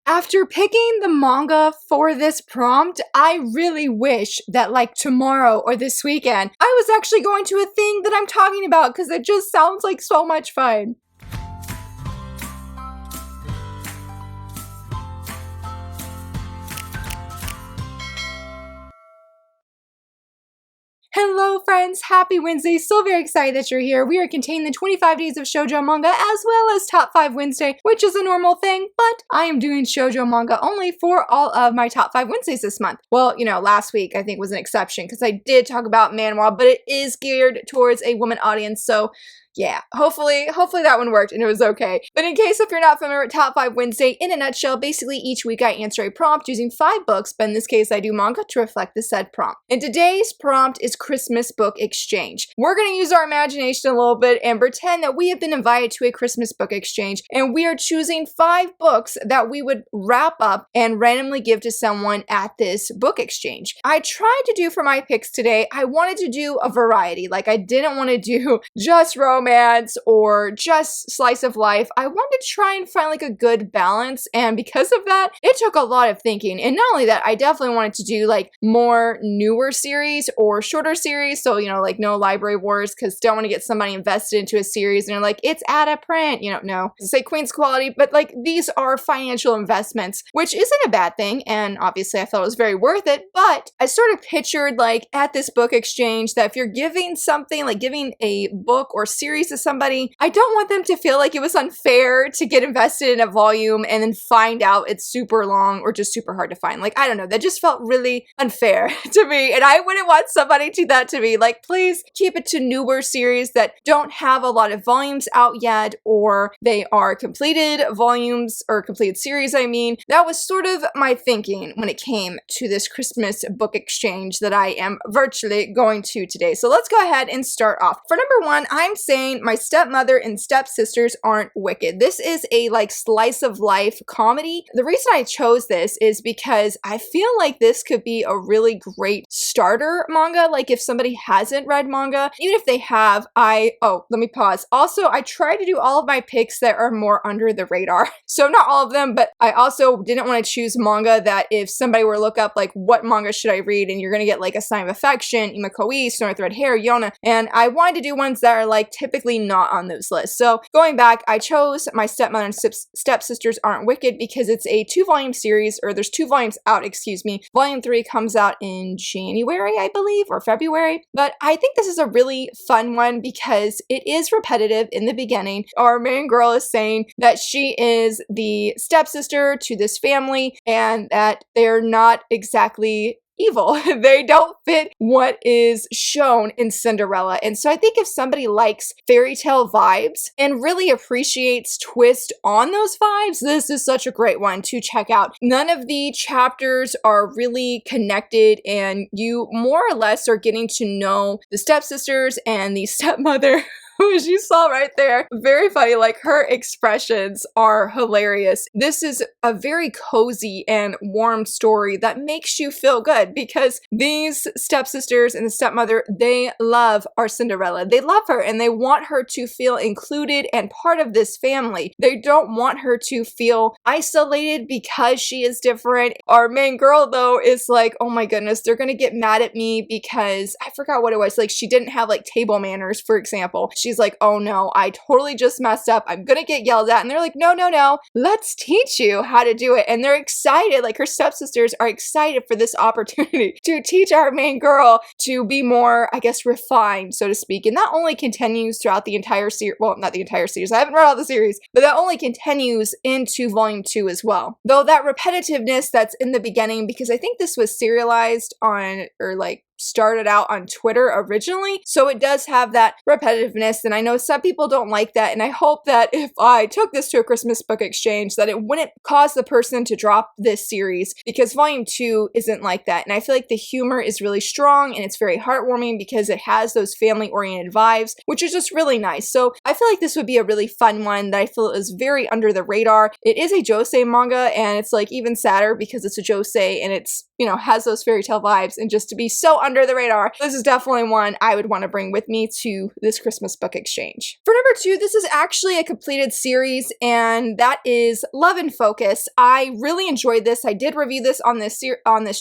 After picking the manga for this prompt, I really wish that like tomorrow or this weekend, I was actually going to a thing that I'm talking about because it just sounds like so much fun. Hello friends, happy Wednesday, so very excited that you're here. We are continuing the 25 days of shoujo manga as well as top 5 Wednesday, which is a normal thing, but I am doing shoujo manga only for all of my top 5 Wednesdays this month. Well, you know, last week I think was an exception because I did talk about manhwa, but it is geared towards a woman audience, so yeah, hopefully that one worked and it was okay. But in case if you're not familiar with Top 5 Wednesday, in a nutshell, basically each week I answer a prompt using 5 books, but in this case I do manga to reflect the said prompt. And today's prompt is Christmas book exchange. We're going to use our imagination a little bit and pretend that we have been invited to a Christmas book exchange and we are choosing 5 books that we would wrap up and randomly give to someone at this book exchange. I tried to do for my picks today, I wanted to do a variety, like I didn't want to do just romance or just slice of life. I wanted to try and find like a good balance, and because of that, it took a lot of thinking. And not only that, I definitely wanted to do like more newer series or shorter series, so you know, like no library wars, because don't want to get somebody invested into a series and they're like, it's out of print, you know, no. Say Queen's quality, but like these are financial investments, which isn't a bad thing, and obviously I thought it was very worth it, but I sort of pictured like at this book exchange that if you're giving something, like giving a book or series to somebody, I don't want them to feel like it was unfair to get invested in a volume and then find out it's super long or just super hard to find. Like, I don't know, that just felt really unfair to me, and I wouldn't want somebody to do that to me. Like, please keep it to newer series that don't have a lot of volumes out yet, or they are completed volumes or completed series, I mean. That was sort of my thinking when it came to this Christmas book exchange that I am virtually going to today. So let's go ahead and start off. For number 1, I'm saying My Stepmother and Stepsisters Aren't Wicked. This is a like slice of life comedy. The reason I chose this is because I feel like this could be a really great starter manga. Like if somebody hasn't read manga, even if they have, let me pause. Also, I try to do all of my picks that are more under the radar. So not all of them, but I also didn't want to choose manga that if somebody were to look up like what manga should I read, and you're going to get like A Sign of Affection, Imakoi, Snow White Red Hair, Yona, and I wanted to do ones that are like typically not on those lists. So going back, I chose My Stepmother and Stepsisters Aren't Wicked because it's a 2-volume series, or there's 2 volumes out, excuse me. Volume 3 comes out in January, I believe, or February. But I think this is a really fun one because it is repetitive in the beginning. Our main girl is saying that she is the stepsister to this family and that they're not exactly evil. They don't fit what is shown in Cinderella. And so I think if somebody likes fairy tale vibes and really appreciates twist on those vibes, this is such a great one to check out. None of the chapters are really connected, and you more or less are getting to know the stepsisters and the stepmother which you saw right there. Very funny, like her expressions are hilarious. This is a very cozy and warm story that makes you feel good because these stepsisters and the stepmother, they love our Cinderella. They love her and they want her to feel included and part of this family. They don't want her to feel isolated because she is different. Our main girl though is like, oh my goodness, they're gonna get mad at me because I forgot what it was. Like she didn't have like table manners, for example. She's like, oh no, I totally just messed up. I'm gonna get yelled at. And they're like, no, let's teach you how to do it. And they're excited, like her stepsisters are excited for this opportunity to teach our main girl to be more, I guess, refined, so to speak. And that only continues throughout the entire series. Well, not the entire series. I haven't read all the series, but that only continues into volume 2 as well. Though that repetitiveness that's in the beginning, because I think this was serialized on, or like started out on Twitter originally, so it does have that repetitiveness, and I know some people don't like that, and I hope that if I took this to a Christmas book exchange that it wouldn't cause the person to drop this series, because volume 2 isn't like that, and I feel like the humor is really strong and it's very heartwarming because it has those family-oriented vibes, which is just really nice. So I feel like this would be a really fun one that I feel is very under the radar. It is a josei manga, and it's like even sadder because it's a josei and it's you know, has those fairy tale vibes, and just to be so under the radar, this is definitely one I would want to bring with me to this Christmas book exchange. For number 2, this is actually a completed series, and that is Love and Focus. I really enjoyed this. I did review this on this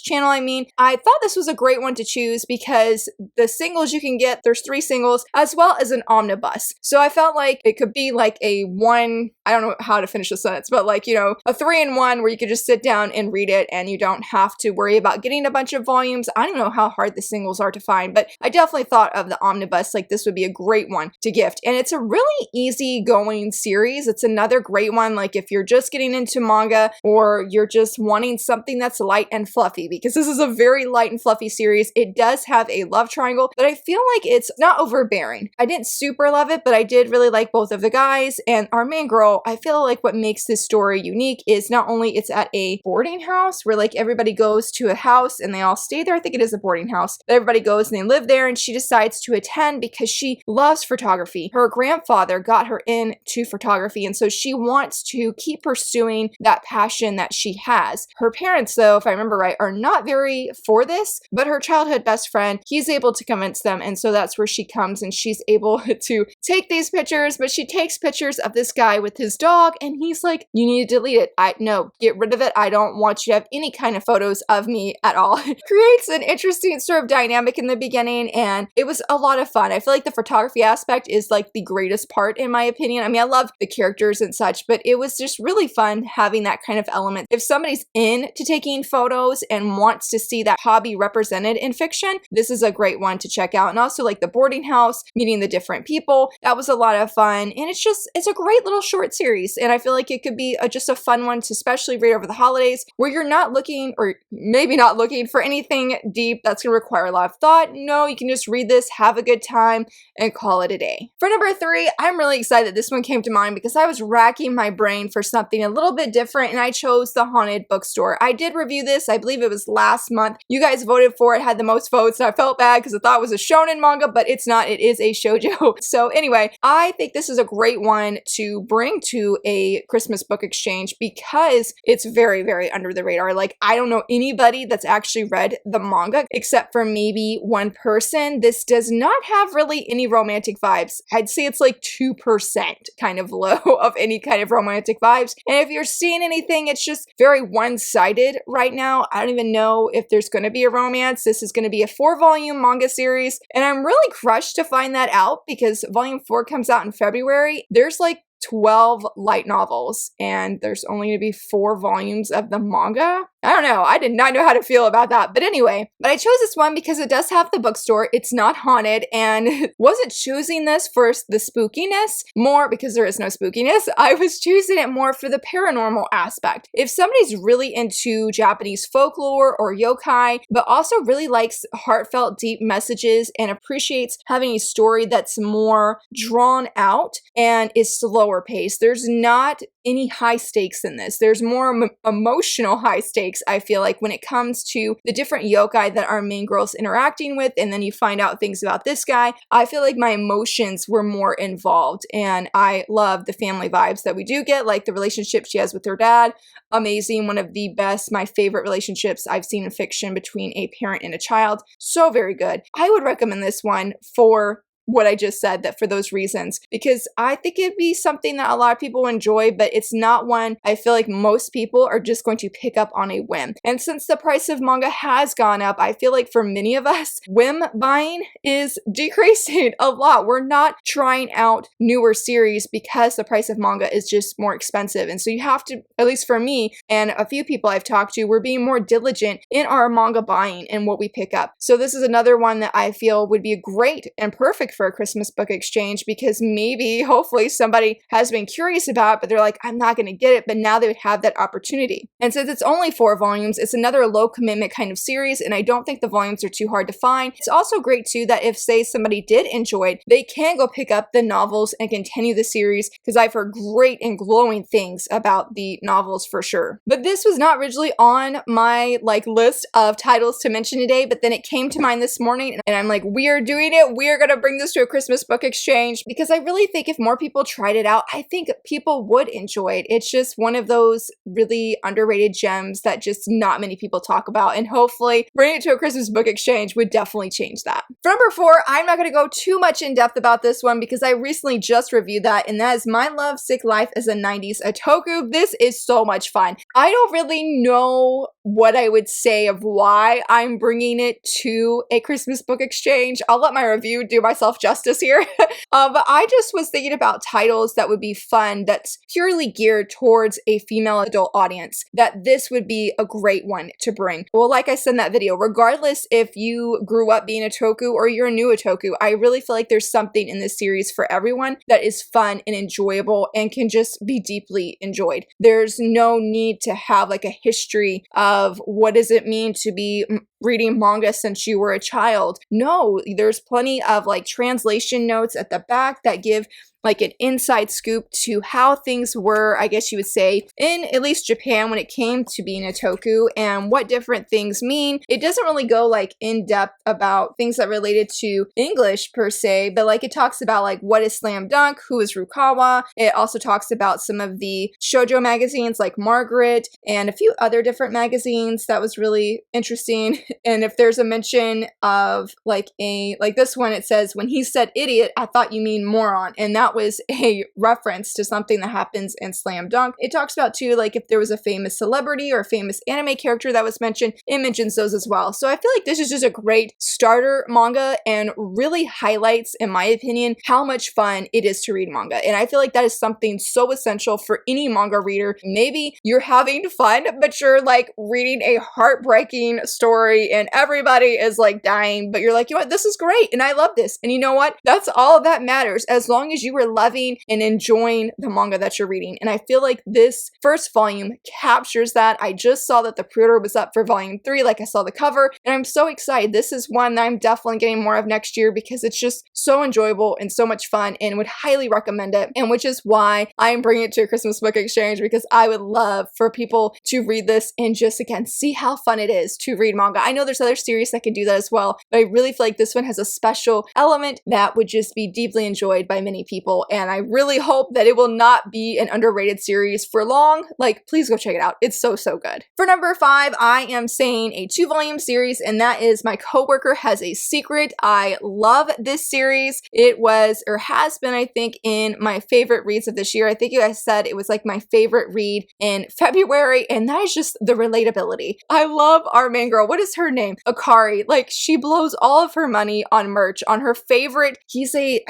channel. I thought this was a great one to choose because the singles you can get, there's 3 singles, as well as an omnibus. So I felt like it could be like a one, I don't know how to finish the sentence, but like, you know, a 3-in-1 where you could just sit down and read it and you don't have to worry about getting a bunch of volumes. I don't know how hard the singles are to find, but I definitely thought of the omnibus, like this would be a great one to gift. And it's a really easy going series. It's another great one, like if you're just getting into manga or you're just wanting something that's light and fluffy, because this is a very light and fluffy series. It does have a love triangle, but I feel like it's not overbearing. I didn't super love it, but I did really like both of the guys. And our main girl, I feel like what makes this story unique is not only it's at a boarding house where like everybody goes to a house and they all stay there. I think it is a boarding house. But everybody goes and they live there, and she decides to attend because she loves photography. Her grandfather got her into photography, and so she wants to keep pursuing that passion that she has. Her parents, though, if I remember right, are not very for this, but her childhood best friend, he's able to convince them, and so that's where she comes and she's able to take these pictures. But she takes pictures of this guy with his dog, and he's like, you need to delete it. No, get rid of it. I don't want you to have any kind of photos of me at all. Creates an interesting sort of dynamic in the beginning, and it was a lot of fun. I feel like the photography aspect is like the greatest part in my opinion. I mean, I love the characters and such, but it was just really fun having that kind of element. If somebody's into taking photos and wants to see that hobby represented in fiction, this is a great one to check out. And also like the boarding house, meeting the different people, that was a lot of fun. And it's a great little short series. And I feel like it could be just a fun one to especially read over the holidays, where you're not looking, or maybe not looking, for anything deep that's going to require a lot of thought. No, you can just read this, have a good time, and call it a day. For number 3, I'm really excited that this one came to mind because I was racking my brain for something a little bit different, and I chose the Haunted Bookstore. I did review this, I believe it was last month. You guys voted for it, had the most votes, and I felt bad because I thought it was a shonen manga, but it's not. It is a shoujo. So anyway, I think this is a great one to bring to a Christmas book exchange because it's very, very under the radar. Like, I don't know anybody that's actually read the manga except for maybe one person. This does not have really any romantic vibes. I'd say it's like 2% kind of low of any kind of romantic vibes. And if you're seeing anything, it's just very one-sided right now. I don't even know if there's going to be a romance. This is going to be a 4-volume manga series, and I'm really crushed to find that out because volume 4 comes out in February. There's like 12 light novels, and there's only going to be 4 volumes of the manga. I don't know. I did not know how to feel about that. But anyway, I chose this one because it does have the bookstore. It's not haunted, and wasn't choosing this for the spookiness more because there is no spookiness. I was choosing it more for the paranormal aspect. If somebody's really into Japanese folklore or yokai, but also really likes heartfelt, deep messages and appreciates having a story that's more drawn out and is slower paced, there's not any high stakes in this. There's more emotional high stakes, I feel like, when it comes to the different yokai that our main girl's interacting with, and then you find out things about this guy. I feel like my emotions were more involved, and I love the family vibes that we do get, like the relationship she has with her dad. Amazing. One of the best, my favorite relationships I've seen in fiction between a parent and a child. So very good. I would recommend this one for what I just said, that for those reasons, because I think it'd be something that a lot of people enjoy, but it's not one I feel like most people are just going to pick up on a whim. And since the price of manga has gone up, I feel like for many of us, whim buying is decreasing a lot. We're not trying out newer series because the price of manga is just more expensive. And so you have to, at least for me and a few people I've talked to, we're being more diligent in our manga buying and what we pick up. So this is another one that I feel would be great and perfect for a Christmas book exchange, because maybe, hopefully, somebody has been curious about it, but they're like, I'm not going to get it, but now they would have that opportunity. And since it's only 4 volumes, it's another low commitment kind of series, and I don't think the volumes are too hard to find. It's also great too that if, say, somebody did enjoy it, they can go pick up the novels and continue the series, because I've heard great and glowing things about the novels for sure. But this was not originally on my list of titles to mention today, but then it came to mind this morning, and I'm like, we are doing it. We are going to bring this this to a Christmas book exchange because I really think if more people tried it out, I think people would enjoy it. It's just one of those really underrated gems that just not many people talk about, and hopefully bringing it to a Christmas book exchange would definitely change that. For number 4, I'm not going to go too much in depth about this one because I recently just reviewed that, and that is My Lovesick Life as a 90s Otaku. This is so much fun. I don't really know what I would say of why I'm bringing it to a Christmas book exchange. I'll let my review do myself justice here. But I just was thinking about titles that would be fun that's purely geared towards a female adult audience, that this would be a great one to bring. Well, like I said in that video, regardless if you grew up being a otaku or you're a new otaku, I really feel like there's something in this series for everyone that is fun and enjoyable and can just be deeply enjoyed. There's no need to have like a history of what does it mean to be reading manga since you were a child. No, there's plenty of like translation notes at the back that give like an inside scoop to how things were, I guess you would say, in at least Japan when it came to being a otaku and what different things mean. It doesn't really go like in depth about things that related to English per se, but like it talks about like what is slam dunk, who is Rukawa. It also talks about some of the shoujo magazines like Margaret and a few other different magazines. That was really interesting. And if there's a mention of like this one, it says, when he said idiot, I thought you mean moron. And that was a reference to something that happens in Slam Dunk. It talks about too, like if there was a famous celebrity or a famous anime character that was mentioned, it mentions those as well. So I feel like this is just a great starter manga and really highlights, in my opinion, how much fun it is to read manga. And I feel like that is something so essential for any manga reader. Maybe you're having fun, but you're like reading a heartbreaking story and everybody is like dying, but you're like, you know what, this is great and I love this. And you know what? That's all that matters, as long as you were loving and enjoying the manga that you're reading. And I feel like this first volume captures that. I just saw that the pre-order was up for volume 3, like I saw the cover, and I'm so excited. This is one that I'm definitely getting more of next year because it's just so enjoyable and so much fun, and would highly recommend it. And which is why I'm bringing it to a Christmas book exchange, because I would love for people to read this and just again see how fun it is to read manga. I know there's other series that can do that as well, but I really feel like this one has a special element that would just be deeply enjoyed by many people, and I really hope that it will not be an underrated series for long. Like, please go check it out. It's so good. For number 5, I am saying a 2-volume series, and that is My Coworker Has a Secret. I love this series. It was, or has been, I think, in my favorite reads of this year. I think you guys said it was like my favorite read in February, and that is just the relatability. I love our main girl. What is her name? Akari. Like, she blows all of her money on merch, on her favorite. He's a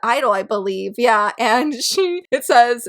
idol, I believe. Yeah, and it says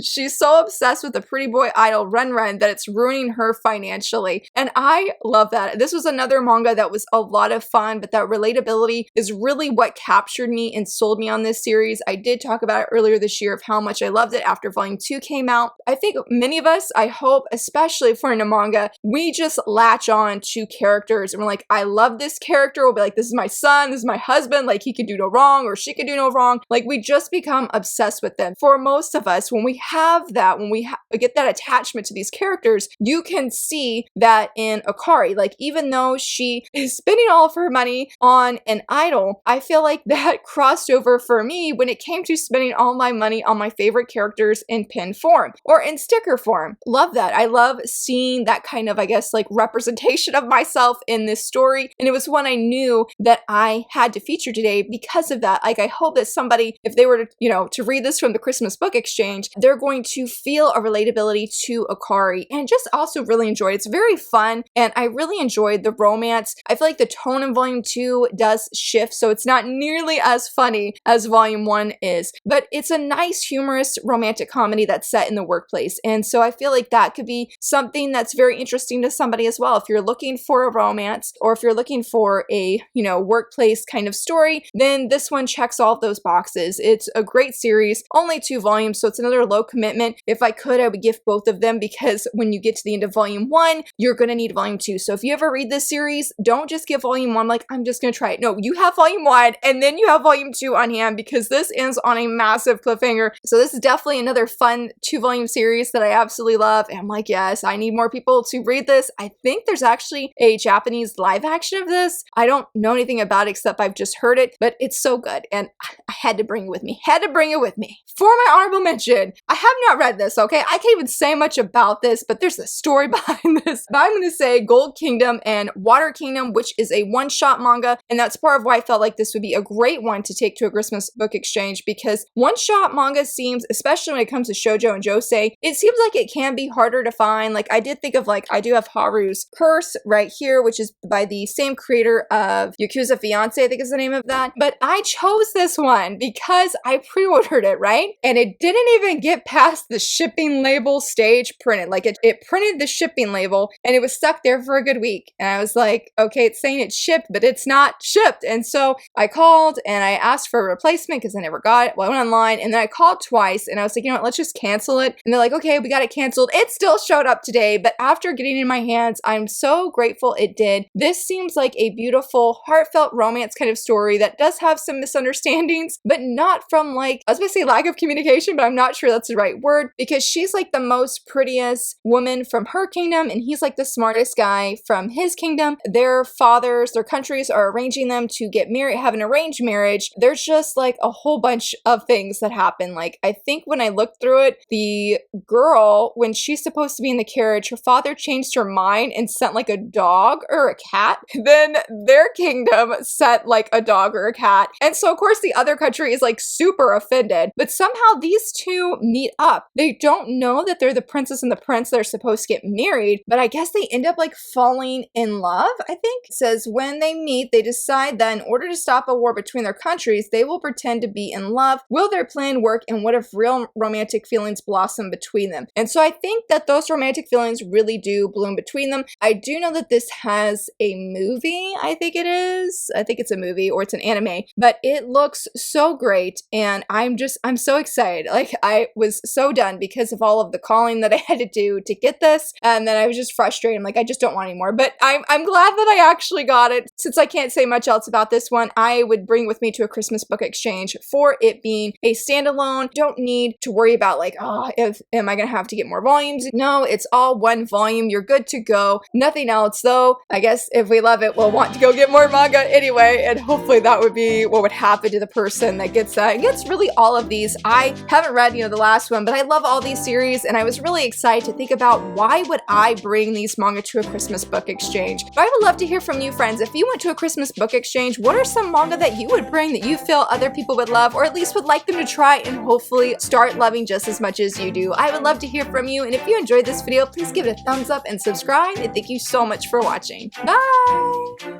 she's so obsessed with the pretty boy idol Ren that it's ruining her financially. And I love that. This was another manga that was a lot of fun, but that relatability is really what captured me and sold me on this series. I did talk about it earlier this year of how much I loved it after volume 2 came out. I think many of us, I hope, especially if we're into manga, we just latch on to characters and we're like, I love this character. We'll be like, this is my son, this is my husband, like he could do no wrong or she could do no wrong. Like, we just become obsessed with them. For most of us, when we have that, when we get that attachment to these characters, you can see that in Akari. Like, even though she is spending all of her money on an idol, I feel like that crossed over for me when it came to spending all my money on my favorite characters in pin form or in sticker form. Love that. I love seeing that kind of, I guess, like representation of myself in this story. And it was one I knew that I had to feature today because of that. Like, I hope that somebody, if they were to read this from the Christmas book exchange, they're going to feel a relatability to Akari and just also really enjoy it. It's very fun, and I really enjoyed the romance. I feel like the tone in volume 2 does shift, so it's not nearly as funny as volume 1 is, but it's a nice, humorous romantic comedy that's set in the workplace. And so I feel like that could be something that's very interesting to somebody as well. If you're looking for a romance, or if you're looking for a, workplace kind of story, then this one checks all of those boxes. It's a great series, only 2 volumes, so it's another low commitment. If I could, I would gift both of them, because when you get to the end of volume 1, you're going to need volume 2. So if you ever read this series, don't just get volume 1 like, I'm just going to try it. No, you have volume 1 and then you have volume 2 on hand, because this ends on a massive cliffhanger. So this is definitely another fun 2-volume series that I absolutely love. And I'm like, yes, I need more people to read this. I think there's actually a Japanese live action of this. I don't know anything about it except I've just heard it, but it's so good and I had to bring it with me. Had to bring it with me. For my honorable mention, I have not read this, okay? I can't even say much about this, but there's a story behind this. But I'm going to say Gold Kingdom and Water Kingdom, which is a one-shot manga, and that's part of why I felt like this would be a great one to take to a Christmas book exchange, because one-shot manga seems, especially when it comes to shoujo and josei, it seems like it can be harder to find. Like, I did think of, like, I do have Haru's Curse right here, which is by the same creator of Yakuza Fiance, I think is the name of that. But I chose this one because I pre-ordered it, right? And it didn't even get past the shipping label stage printed. Like, it printed the shipping label and it was stuck there for a good week. And I was like, okay, it's saying it's shipped, but it's not shipped. And so I called and I asked for a replacement because I never got it. Well, I went online and then I called twice and I was like, you know what, let's just cancel it. And they're like, okay, we got it canceled. It still showed up today, but after getting it in my hands, I'm so grateful it did. This seems like a beautiful, heartfelt romance kind of story that does have some misunderstandings, but not from, like, I was gonna say lack of communication, but I'm not sure that's the right word, because she's like the most prettiest woman from her kingdom and he's like the smartest guy from his kingdom. Their fathers, their countries are arranging them to get married, have an arranged marriage. There's just like a whole bunch of things that happen. Like, I think when I looked through it, the girl, when she's supposed to be in the carriage, her father changed her mind and sent like a dog or a cat. Then their kingdom sent like a dog or a cat. And so of course the other country is like super offended, but somehow these two meet up. They don't know that they're the princess and the prince that are supposed to get married, but I guess they end up like falling in love, I think. It says when they meet, they decide that in order to stop a war between their countries, they will pretend to be in love. Will their plan work, and what if real romantic feelings blossom between them? And so I think that those romantic feelings really do bloom between them. I do know that this has a movie, I think it is. I think it's a movie or it's an anime, but it looks so great and I'm so excited. Like, I was so done because of all of the calling that I had to do to get this, and then I was just frustrated. I'm like, I just don't want anymore, but I'm glad that I actually got it. Since I can't say much else about this one, I would bring with me to a Christmas book exchange for it being a standalone. Don't need to worry about like, oh, am I gonna have to get more volumes? No, it's all one volume. You're good to go. Nothing else, though. I guess if we love it, we'll want to go get more manga anyway, and hopefully that would be what would happen to the person that gets that. It gets really all of these. I haven't read, the last one, but I love all these series, and I was really excited to think about why would I bring these manga to a Christmas book exchange. But I would love to hear from you, friends. If you went to a Christmas book exchange, what are some manga that you would bring that you feel other people would love, or at least would like them to try and hopefully start loving just as much as you do? I would love to hear from you, and if you enjoyed this video, please give it a thumbs up and subscribe, and thank you so much for watching. Bye!